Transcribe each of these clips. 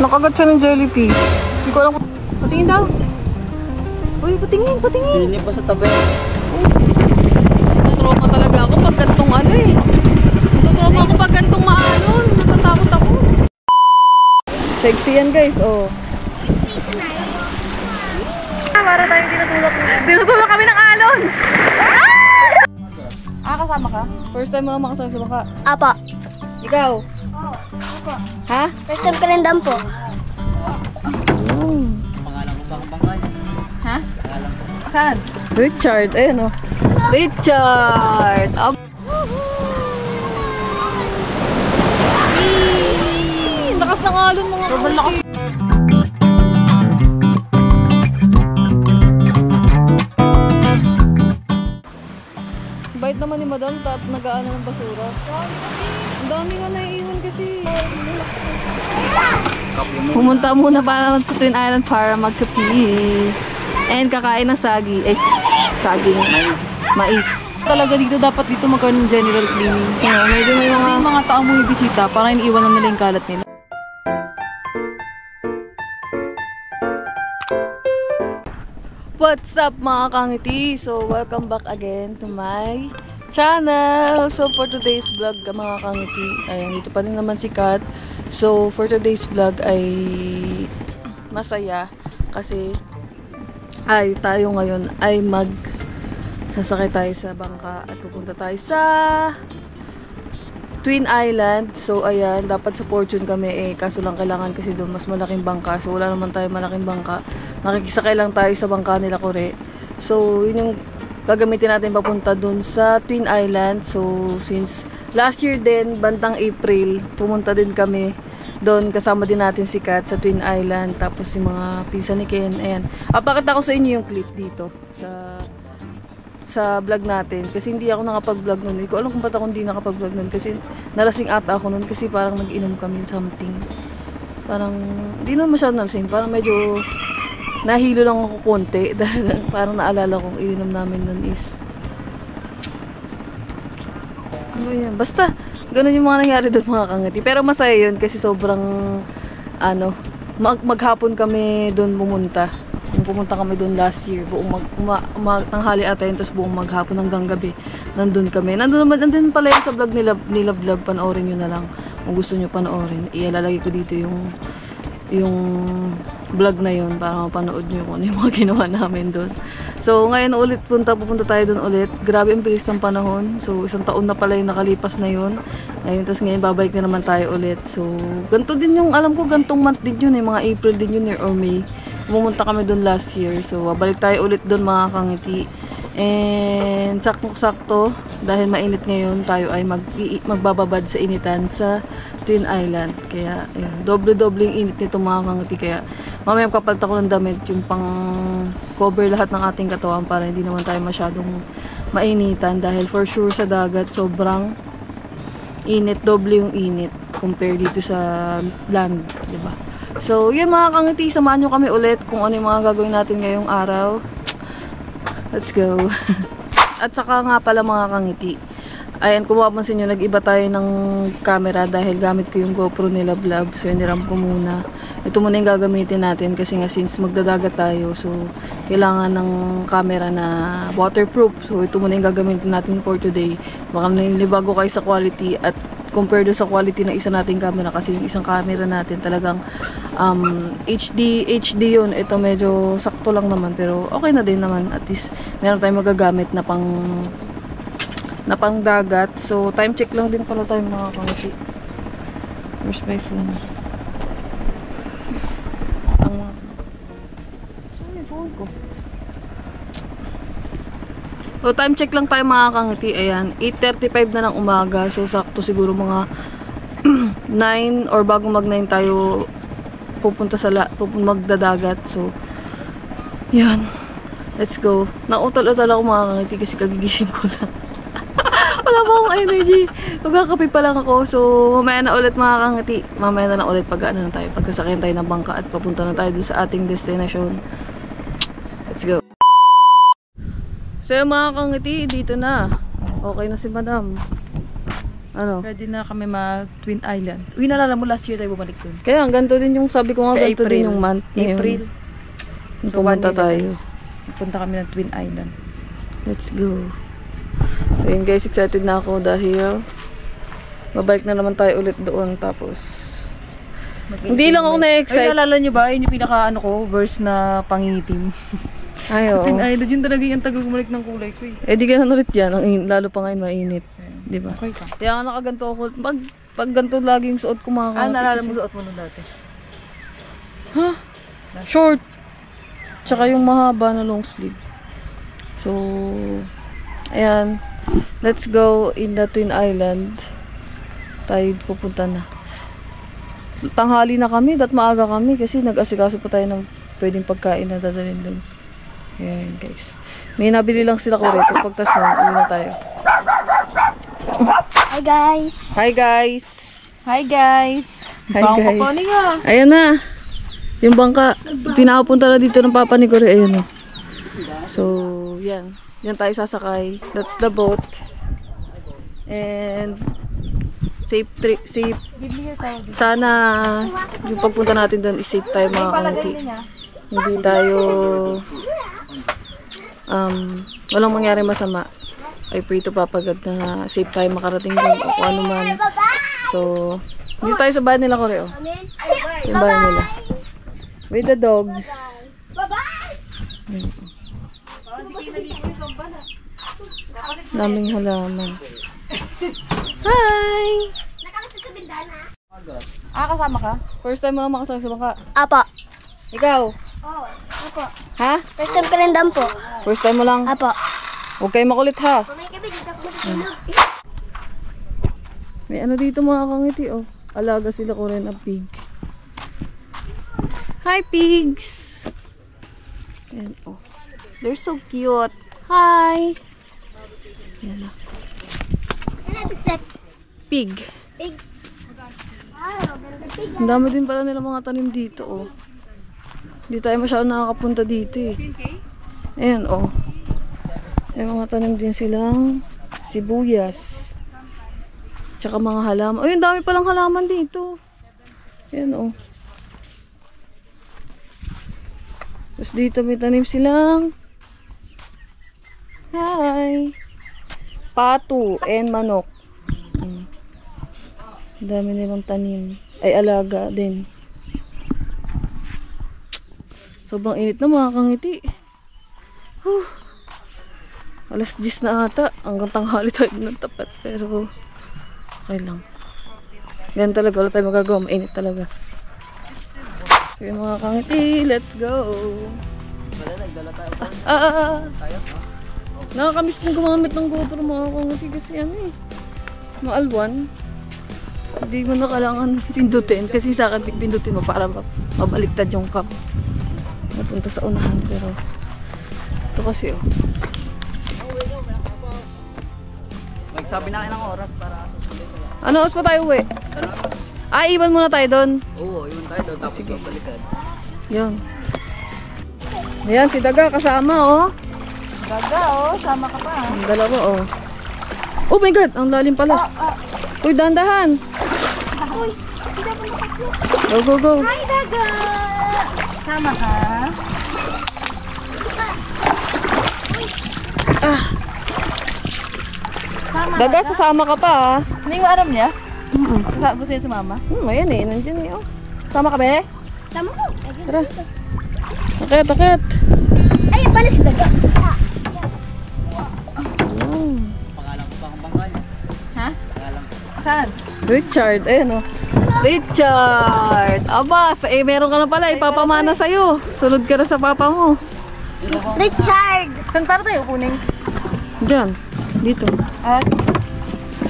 Nakagat siya ng jellyfish. Hindi ko alam kung... Patingin daw. Uy, patingin, patingin. Hindi pa sa tabi. Natatrauma talaga ako pag gantong ano eh. Natatrauma ako pag gantong maalon. Natatakot ako. Sexy yan guys, oh. Para tayong tinutulak. Tinutulak kami ng alon! Kasama ka? First time mo lang makasama sa bangka? Apa. Ikaw? Oo. Apa. Ha? First time ka rin dam po. Pangalan ko bang bangkay? Ha? Pangalan ko. Saan? Richard, ayun o. Richard! Lakas ng alon mga kapatid. Bait naman ni Madam at nag-aano ng basura. Ang dami nga naiiwan kasi. Pumunta muna para sa Twin Island para magkapi. And kakain ng sagi. Eh, saging. Mais. Talaga dito dapat dito magkaroon ng general cleaning. Yeah, medyo may mga tao mo ibisita para iniiwan na nila yung kalat nila. What's up mga kangiti? So, welcome back again to my channel. So, for today's vlog mga kangiti, ayan, dito pa rin naman si Kat. So, for today's vlog ay masaya kasi tayo ngayon ay sasakay tayo sa bangka at pupunta tayo sa Twin Island. So, ayan, dapat sa Fortune kami kaso lang kailangan kasi doon mas malaking bangka. So, wala naman tayo malaking bangka. Makikisakay lang tayo sa bangka nila Kore. So, yun yung gagamitin natin papunta doon sa Twin Island. So, since last year din, bandang April, pumunta din kami doon. Kasama din natin si Kat sa Twin Island. Tapos yung mga pinsan ni Ken. Ayan. Pakita ko sa inyo yung clip dito sa vlog natin. Kasi hindi ako nakapag-vlog nun. Hindi ko alam kung ba't ako hindi nakapag-vlog nun. Kasi nalasing ata ako nun. Kasi parang nag-inom kami something. Parang, hindi naman masyadong nalasing. Parang medyo nahilo lang ako konti dahil parang naalala kong ininom namin nun is ano yan, basta ganun yung mga nangyari doon mga kangiti, pero masaya yun kasi sobrang maghapon kami doon pumunta kami doon last year, buong tanghali ata yun, tapos buong maghapon hanggang gabi nandun kami, nandun pala yun sa vlog nila vlog, panoorin nyo na lang kung gusto nyo panoorin, ilalagay ko dito yung vlog na yun para mapanood nyo kung ano yung mga ginawa namin doon. So ngayon ulit pupunta tayo doon ulit. Grabe ang bilis ng panahon. So isang taon na pala yung nakalipas na yun. Ngayon babalik na naman tayo ulit. So ganito din yung alam ko, gantong month din yun mga April din yun or May. Pumunta kami doon last year. So babalik tayo ulit doon mga kangiti. And sakto dahil mainit ngayon, tayo ay magbababad sa initan sa Twin Island. Kaya doble-doble yung init nito mga kangiti. Kaya mamaya kapalit ako ng damit yung pang cover lahat ng ating katawan para hindi naman tayo masyadong mainitan. Dahil for sure sa dagat sobrang init, doble yung init compare dito sa land, diba? So yun mga kangiti, samahan nyo kami ulit kung ano yung mga gagawin natin ngayong araw. Let's go. At saka nga pala mga kangiti, ayan, kung mapapansin nyo, nag-iba tayo ng camera dahil gamit ko yung GoPro nila vlog. So, hiniram ko muna. Ito muna yung gagamitin natin kasi nga since magdadagat tayo, so, kailangan ng camera na waterproof. So, ito muna yung gagamitin natin for today. Baka nilibago kayo sa quality at compared sa quality ng isa nating camera kasi yung isang camera natin talagang HD yun. Ito medyo sakto lang naman pero okay na din naman. At least, meron tayong magagamit na pang dagat. So, time check lang din pala tayo mga kangiti. Where's my phone? Saan yung phone ko? So, time check lang tayo mga kangiti. Ayan, 8:35 na ng umaga. So, sakto siguro mga 9 or bago mag 9 tayo magdadagat. So, yan. Let's go. Nautal-utal ako mga kangiti kasi kagigising ko lang. Wala pa akong energy. Magkakape pa lang ako. So, mamaya na ulit mga kangiti. Mamaya na lang ulit pagkasakyan tayo ng bangka at papunta na tayo dun sa ating destination. Let's go. So, mga kangiti, dito na. Okay na si Madam. Ano? Ready na kami mag Twin Island. Uy, nalala mo last year tayo bumalik dun. Kaya ganito din yung sabi ko nga, ganito din yung month. April. Yung So, pumunta 1 year na, tayo. guys. Punta kami ng Twin Island. Let's go. So yun guys, excited na ako dahil babalik na naman tayo ulit doon. Tapos hindi lang ako Ay, na-excite. nalala nyo ba? Yun yung pinaka ano ko, verse na pangingitim. Ay, oo. Twin Island, yun talaga yung tagal bumalik ng kulay ko eh. Eh di ganun ulit yan. Lalo pa ngayon mainit. Di ba? Okay ka. Kaya nga nakaganto ako. Pag ganito lagi yung suot ko mga Nalala mo suot mo nun dati? Ha? Short. Tsaka yung mahaba na long sleeve. So, ayan. Let's go in the Twin Island. Tayo pupunta na. Tanghali na kami, maaga kami kasi nag-asikaso pa tayo ng pwedeng pagkain na dadalhin doon. Ayan guys. May nabili lang sila kore, tapos pagtas na, uwi na tayo. Hi guys. Hi guys! Hi guys! Hi Bangka guys! pa niya. Ayan na! Yung bangka, pinapunta na dito ng papa ni Kore, ayan o. So, yan. Yan tayo sasakay. That's the boat. And safe. Sana yung pagpunta natin doon is safe tayo mga kaunti. Hindi tayo walang mangyari masama. I pray to Papa God na safe tayo makarating doon o kung ano man. So, hindi tayo sa bahay nila Kore o. Yung bahay nila. With the dogs. Ayan. Daming halaman. Hi! Nakakasa sa bintana. Kasama ka? First time mo lang makasakay sa bangka. Apo. Ikaw? Oo. Apo. Ha? First time ka rin dam po. First time mo lang? Apo. Huwag kayo makulit ha. Kamay kami dito ako matulog. May ano dito mga kangiti oh. Alaga sila ko rin ang pig. Hi pigs! Ayan oh. They're so cute. Hi! Yan na. Pig. Pig. Wow, ganda pig. Ang dami din pala nila mga tanim dito oh. Hindi tayo masyado nakakapunta dito eh. Ayan oh. May mga tanim din silang sibuyas. Tsaka mga halaman. Ay, ang dami palang halaman dito. Ayan oh. Tapos dito may tanim silang hi! Pato and manok. Ang dami nilang tanim. Ay, alaga din. Sobrang init na mga kangiti. Huh. Alas 10 na ata. Hanggang tanghali tayo ng tapat. Pero okay lang. Ganun talaga. Wala tayo magagawa. Mainit talaga. So yung mga kangiti, let's go. Nakakamiss din gumamit ng GoPro mga kangiti kasi ano eh. Maalwan. Hindi mo na kailangan pindutin. Kasi sa akin pindutin mo para mabaliktad yung cam. Napunta sa unahan pero ito kasi oh. Nagsabi na kayo ng oras para susunod. Ano oras pa tayo uwi? Ay, iwan muna tayo doon. Oo, yun tayo doon tapos babalikan. Yun. Ayan, si Daga kasama oh. Gaga oh, sama ka pa. Ang dalawa oh. Oh my God, ang lalim pala. Uy, dahan-dahan. Go, go, go. Hi, Daga! Sama ka? Sama Daga, sasama ka pa ah. Hindi mo alam niya? Mm-mm. Gusto niya sumama? Ayan eh, nandiyan eh oh. Sama ka be? Tama ko. Tara. Akit, akit. Ay, pala si Daga. Oh. Pangalan ko pa ang bangka niya. Ha? Pangalan ko. Saan? Richard, ayan oh. Richard! Abas, meron ka na pala, ipapamana sa'yo. Sunod ka na sa papa mo. Richard! Saan para tayo kuning? Diyan, dito. At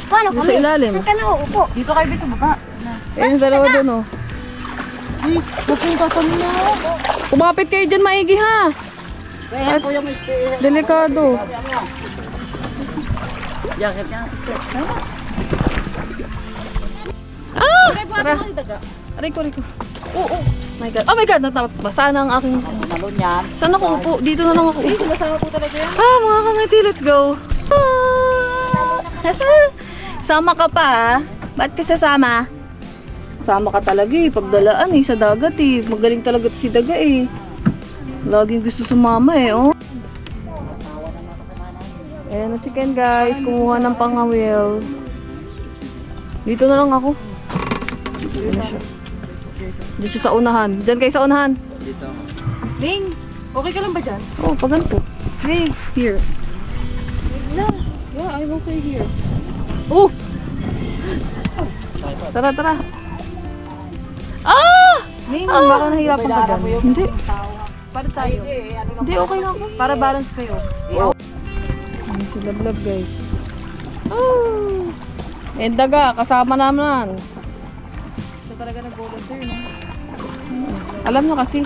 Paano Dito kami? sa ilalim. Saan ka nauupo? dito kayo sa baba. Ayun, dalawa doon oh. Pupunta ka na. Kumapit kayo dyan maigi ha. At delikado. Jacket niya. Ah! Tara. Aray ko, aray ko. Oh my God. Oh my God, basa na ang aking... Talon yan. Saan ako upo? Dito na lang ako upo. Masama po talaga yan. Ah, mga kangiti, let's go. Ah! Sama ka pa ha? Ba't ka sasama? Sama ka talaga eh. Pagdalaan eh, sa dagat eh. Magaling talaga si Daga eh. Laging gusto sumama eh, oh. Ayan na si Ken guys. Kumuha ng pangawil. Dito na lang ako. Ayan na siya. Diyan siya sa unahan. Diyan kayo sa unahan. Dito. Ding, okay ka lang ba dyan? Oh, pag ganito. Hey, Here. no. Yeah, I'm okay here. Oh! Tara, tara. Ah! Ding, baka nahirapan ka dyan. Hindi. Para tayo. Hindi, okay lang ako. Para balance kayo. Ano si Lablab guys? Oh! And Daga, kasama naman. Siya talaga nag-volunteer, no? Alam nyo kasi.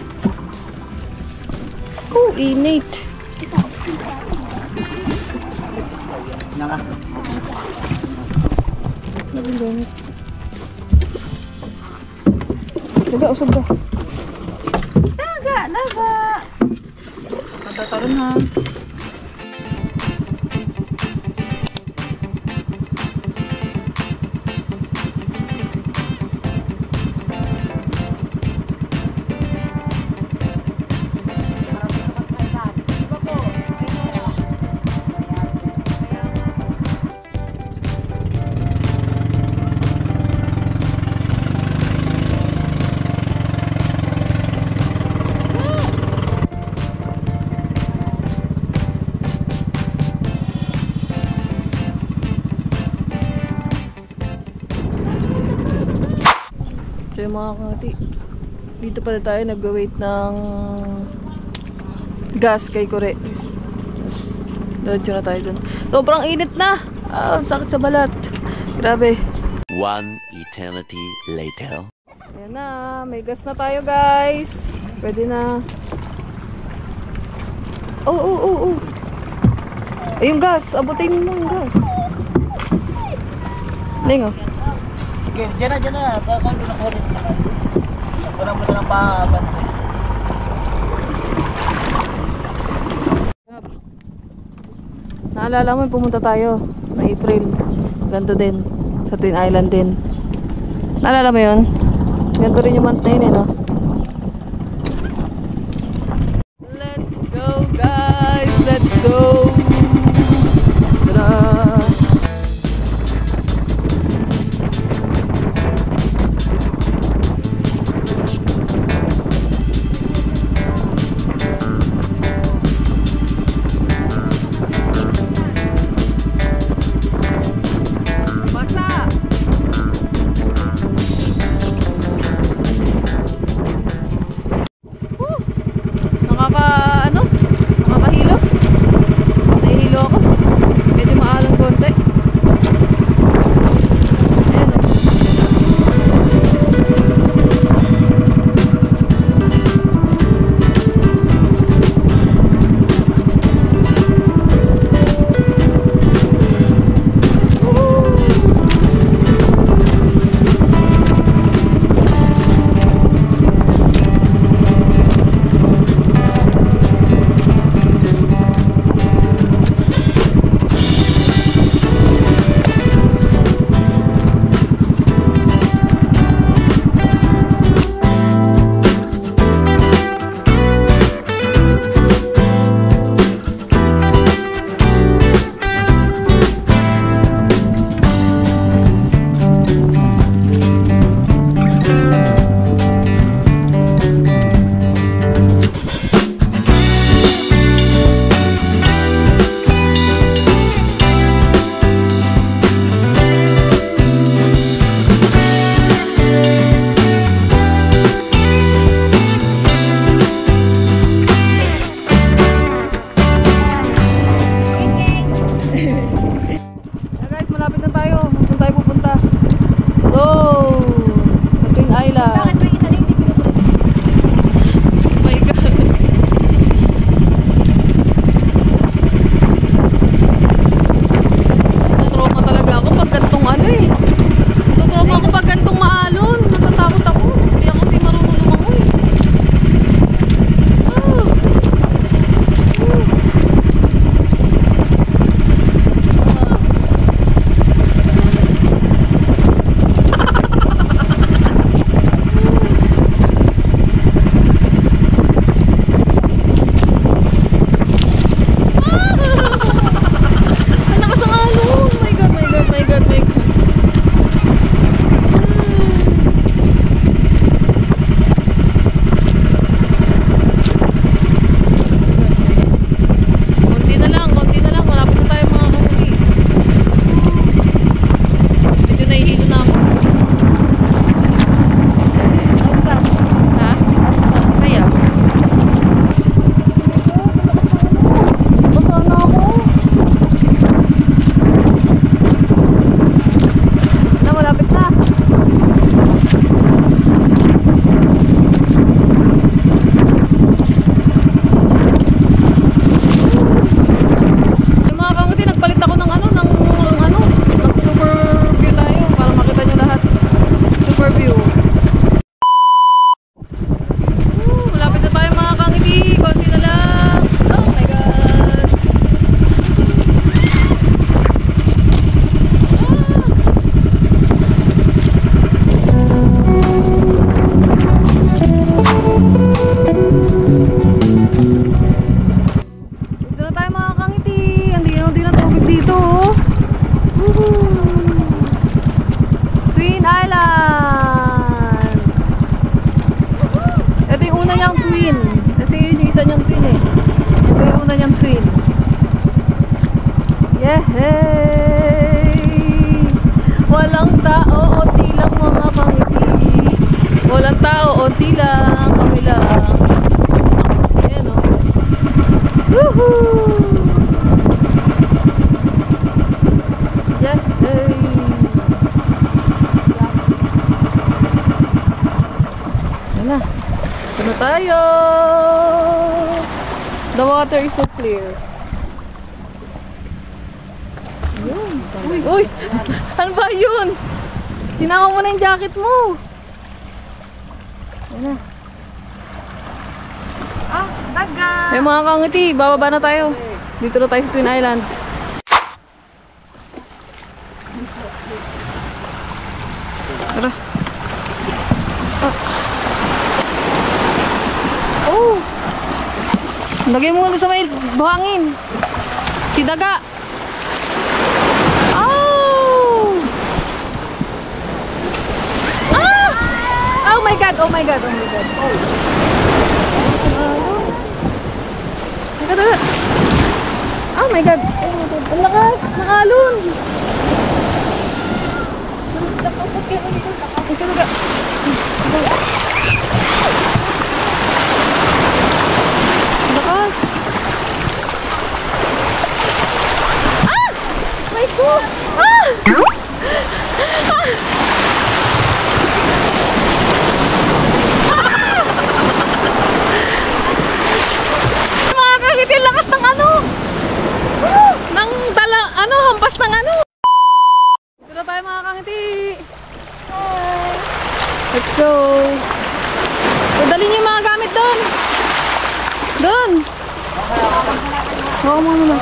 Oh, init. Naka. Naging gamit. Daga, usog ka. Daga! Matataron ha. So yung mga kangati, dito pala tayo nag-wait ng gas kay Kore. Diretso na tayo dun. Sobrang init na! Ah, sakit sa balat. Grabe. One eternity later. Ayan na, may gas na tayo guys. Pwede na. Oh. Ay, yung gas. Abutin mo yung gas. Ling, oh. Okay, dyan na. Kung doon sa huli sa sakay. Wala mo na lang pa-bantay. Naalala mo, pumunta tayo na April. Ganto din. Sa Twin Island din. Naalala mo yun? Ganto rin yung month na yun eh, no? Let's go guys! Let's go! Tara! Basa! Nakakahilo. Nahihilo ako. Medyo maalang konti. Ayan o. Ito yung una niyang twin. Kasi yun yung isa niyang twin eh. Ito yung una niyang twin. Yehey! Walang tao, onti lang mga pangiti. Walang tao, onti lang. Kami lang. Ayan o. Woohoo! Yehey! Ayan na. Ito na tayo! The water is so clear. Yun. Uy! Ano ba yun? Sinama mo na yung jacket mo. Ayan na. Daga! May mga kangiti. Bababa na tayo. Dito na tayo sa Twin Island. Tara. Oh! Lagay mo muna sa may buhangin. Si Daga. Oh! Ah! Oh my God! Oh my God! Oh my God! Oh! Daga! Oh my God! Ang lakas! Nakalon! Daga! Lakas! Ah! My God! Ah! Mga kangiti, lakas ng ano! Nang dala, ano, hampas ng ano! Dito tayo mga kangiti! Let's go! Dali niyo yung mga gamit doon! Doon! Oo, muna na.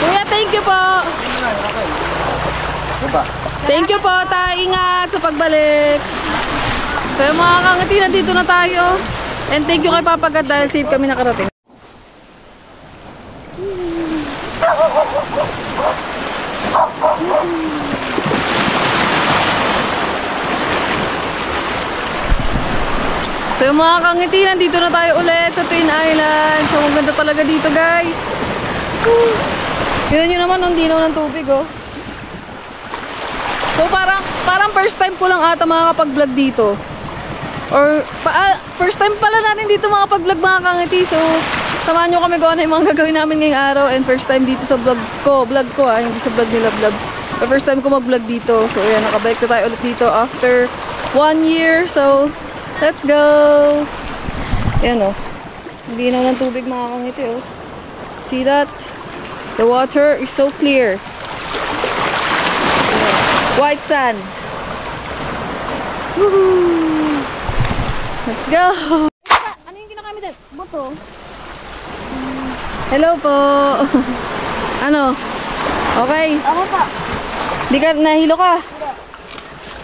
Kuya, thank you po! Thank you po, ingat sa pagbalik! So yung mga kangiti, nandito na tayo. And thank you kay Papa God dahil safe kami nakarating. So yung mga kangiti, nandito na tayo ulit sa Twin Island. So ang ganda talaga dito guys. Yun nyo naman, ang dinaw ng tubig oh. So parang first time ko lang ata makakapag-vlog dito. Or first time pala natin dito makapag-vlog mga kangiti. So samahan nyo kami kung ano yung mga gagawin namin ngayong araw. And first time dito sa vlog ko hindi sa vlog nila vlog. But first time ko mag-vlog dito. So ayan, nakabalik na tayo ulit dito after 1 year. So let's go! Ayan o. Hindi na ng tubig mga kangiti o. See that? The water is so clear. White sand. Woohoo! Let's go! Ano yung kinakamit din? Boto? Hello po! Ano? Okay? Ako pa. Di ka, nahilo ka?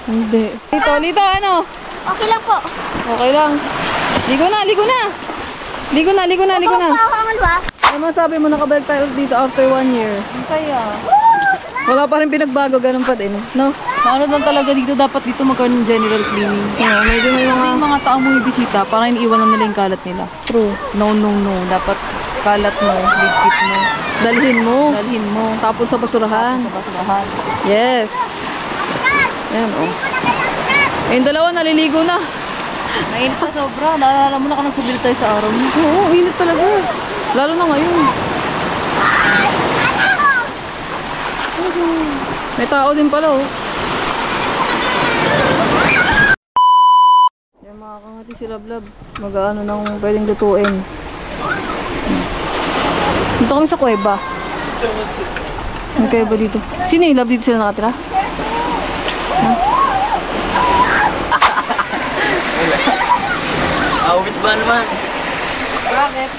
Hindi. Lito, ano? Okay lang po. Okay lang. Ligo na! Ligo na! Pakangal ba? Ano masabi mo, nakabalik tayo dito after 1 year? Kaya, Wala pa rin pinagbago, ganun pa din, no? paano lang talaga dito, dapat dito magkaroon ng general cleaning. Yeah, medyo may Kasi mga... yung mga tao mo ibisita, parang iniiwan lang nila yung kalat nila. True. No. Dapat kalat mo, ligpit mo, Dalhin mo. dalhin mo. Tapon sa basurahan. Sa basurahan. Yes. Ayan, oh. Yung dalawa, naliligo na. Mainit pa sobra. Naalala mo na ka nagsubili tayo sa araw mo. Oo, init talaga. Lalo na ngayon. May tao din pala, oh. Yan, makakangati si Lablab. Mag-ano nang pwedeng lutuin. Dito kami sa kuweba. May kuweba dito. Sino yung Lab dito sila nakatira? Awit ba naman? Bakit?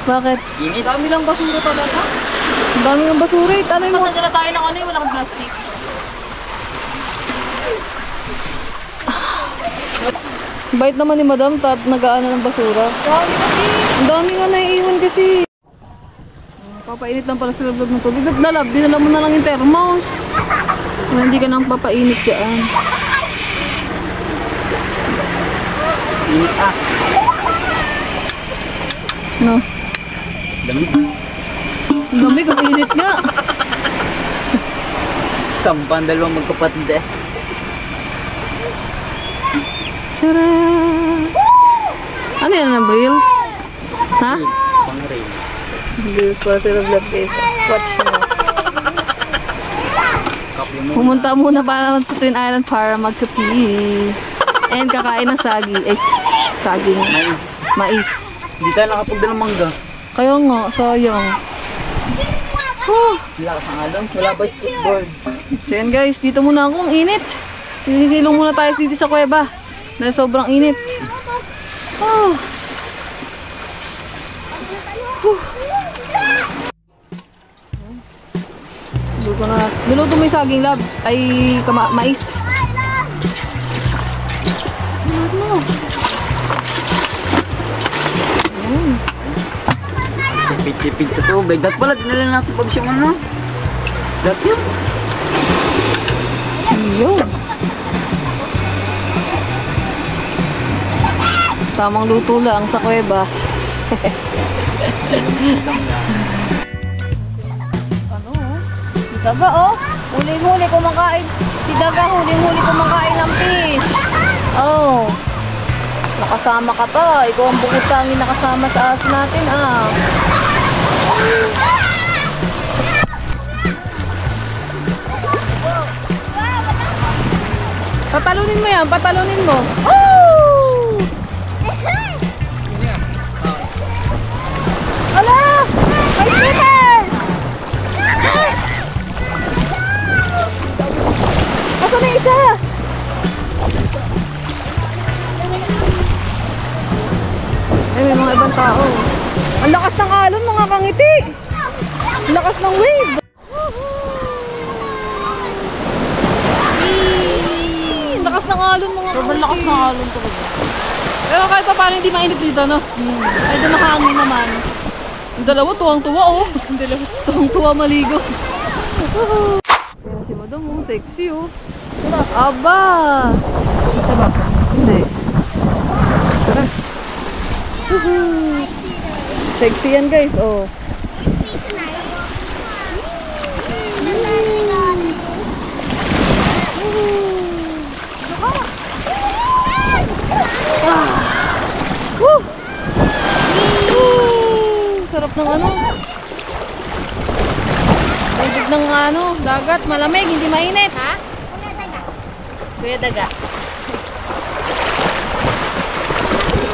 Bakit? Init. Dami lang basura talaga. Ang dami ng basura eh. Tanay mo. Pagkagala tayo ng ano eh, walang plastic. Bait naman ni Madam Tat, nag-aano ng basura. Ang dami nga naiiwan kasi. Papainit lang pala sila vlog ng tubig. Lalab, dinala mo na lang yung thermos. Hindi ka nang papainit dyan. Init ah. No. Lamig. Lamig, ang init nga. Sampan dalawang magkapatid eh. Sarap! Ano yan na reels? Ha? Reels. Pang reels. Reels para sa vlog guys. Watch nyo. Kape mo. Pumunta muna para sa Twin Island para magkapi. And kakain ng sagi. Eh, saging. Mais. Mais. Hindi tayo nakapagda ng mangga. Kaya nga, sayang. Lakas ang alon. Wala ba skateboard? So yan guys, dito muna ako. Ang init. Silong muna tayo dito sa kuweba. Dahil sobrang init. Oh. Luto na. Niluto mo yung saging lab. Ay, mais. Niluto mo. Tipid-tipid sa tubig. Dat pala, dinala natin pag siya mo. Dat yun. Yun. Tamang luto lang sa kuweba. Ano? Si Daga oh. Huling-huli kumakain. Si Daga huling-huli kumakain ng fish. Oh. Nakasama ka pa. Ikaw ang bukod tanging nakasama sa aso natin ah. Patalunin mo yan. Patalunin mo. Oh! Ala! May slipper! Asan na isa? Ay, may mga ibang tao. Ang lakas ng alon, mga kangiti. Ang lakas ng wave. Ang lakas ng alon, mga kangiti. Sobrang lakas ng alon talaga. Pero kahit pa paano hindi mainit dito, no? Medyo nakahangin naman. Yung dalawa, tuwang-tuwa, oh. Yung dalawa, tuwang-tuwa maligo. Ayan si Madam, oh. Sexy, oh. Aba! Hindi. Tara. Sexy yan, guys, oh. Woo! Sarap ng ano. Tubig ng ano, dagat, malamig, hindi mainit. Ha? Kuya Daga.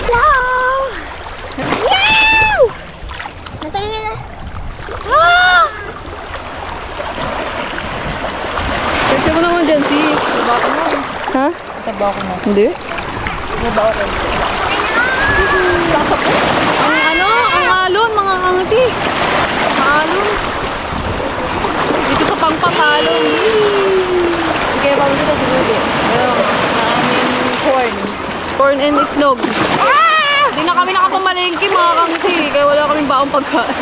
Wow! Wow! Natay na. Ah! Kasi mo naman dyan, sis. Baka mo. Ha? Taba ko na. Hindi? Taba ko. Ang ano, ang alon, mga kangati. Alon. Dito sa pangpatalon. Kaya pa dito siguro. Ayun, maraming corn. Corn and itlog. Hindi na kami nakapamalengke, mga kangiti. Kaya wala kaming baong pagkain.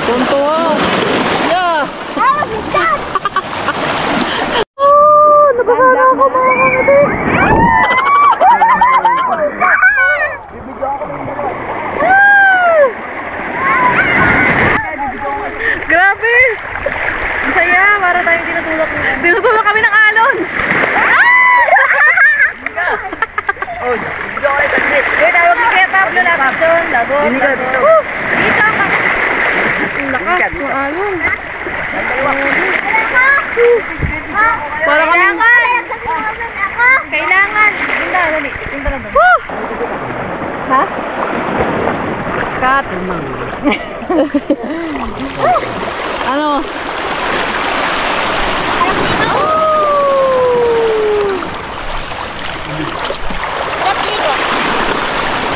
Tuntua. Yeah. Oh, nababala ako, mga kangiti. Grabe! Ang saya, para tayong tinutulak. Tinutulak kami ng alon! Oh, video ko ito. Kaya tawag ni Kuya Pablo lapit doon. Lagot, Dito, lagot. dito. Dito ka. Ang lakas ng alon. Para kami... Kailangan. Tinda, dali. Tinda na doon. Ha? Cut. Ano?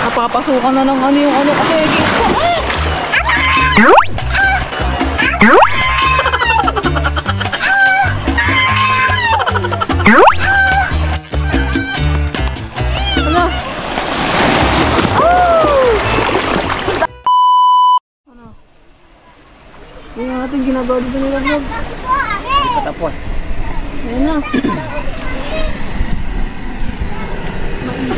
Napapasukan na ng ano yung ano kategis ko. Ano? Ano? Yung ating ginagawa dito nila vlog. Patapos. Ayan na. Mais.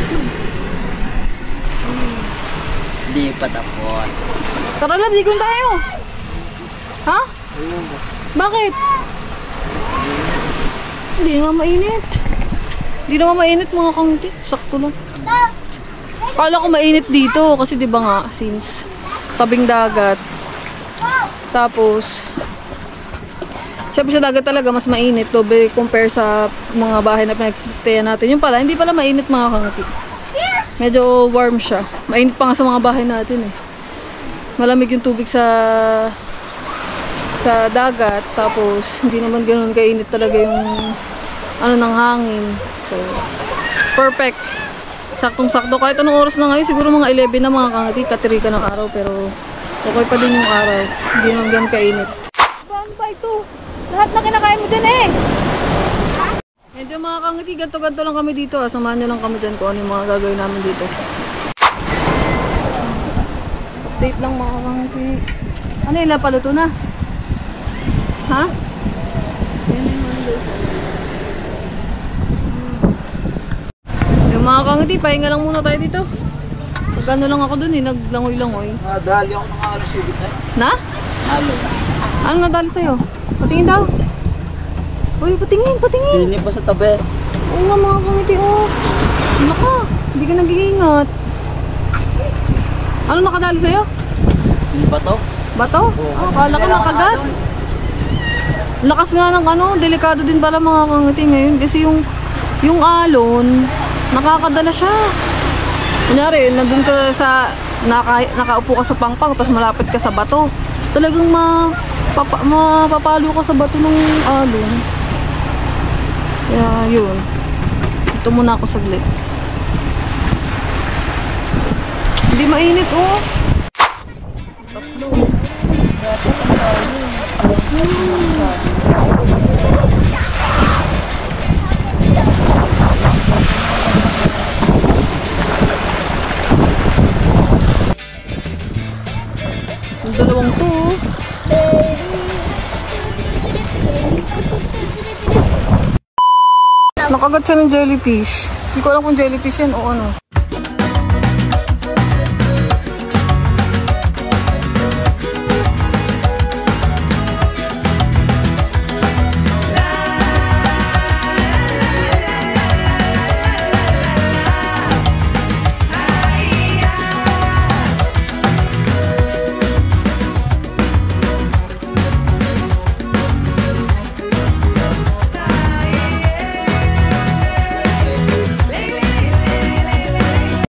pa tapos. Tara lab, ligon tayo. Ha? Bakit? Hindi nga mainit. Hindi naman mainit mga kangti. Sakto lang. Kala ko mainit dito kasi 'di ba nga since tabing dagat. Tapos syempre sa dagat talaga mas mainit doble compare sa mga bahay na pinagsistayan natin. Yung pala hindi pala mainit mga kangti. Medyo warm siya. Mainit pa nga sa mga bahay natin eh. Malamig yung tubig sa dagat tapos hindi naman ganoon kainit talaga yung ano ng hangin. So perfect. Saktong-sakto kahit anong oras na ngayon, siguro mga 11 na mga kangati, katirika ng araw pero okay pa din yung araw. Hindi naman ganun kainit. Paano ba ito? Lahat na kinakain mo dyan eh. Medyo mga kangati, ganto-ganto lang kami dito. Samahan nyo lang kami dyan kung ano yung mga gagawin namin dito. Update lang mga kangati. Ano yung paluto na? Ha? Yan yung mandos. Yung mga kangati, pahinga lang muna tayo dito. Pagano lang ako dun eh, naglangoy-langoy. Dali ako ng alas yung bitay. Na? Halo. Ano nadali sa'yo? Patingin daw. Uy, patingin, patingin. Hindi pa sa tabi. Oo nga mga kangiti, oh. Ano ka? Hindi ka nag-iingat. Ano nakadali sa'yo? Hindi ba to? Bato? Oh, akala ko nakagat. Lakas nga ng ano, delikado din pala mga kangiti ngayon kasi yung alon, nakakadala siya. Kunyari, nandun ka sa, nakaupo ka sa pangpang, tapos malapit ka sa bato. Talagang mapapalo ka sa bato ng alon. Kaya yun. Ito muna ako saglit. Hindi mainit, oh. Tatlo. Yung dalawang to, oh. Nakagat siya ng jellyfish. Hindi ko alam kung jellyfish yan o ano.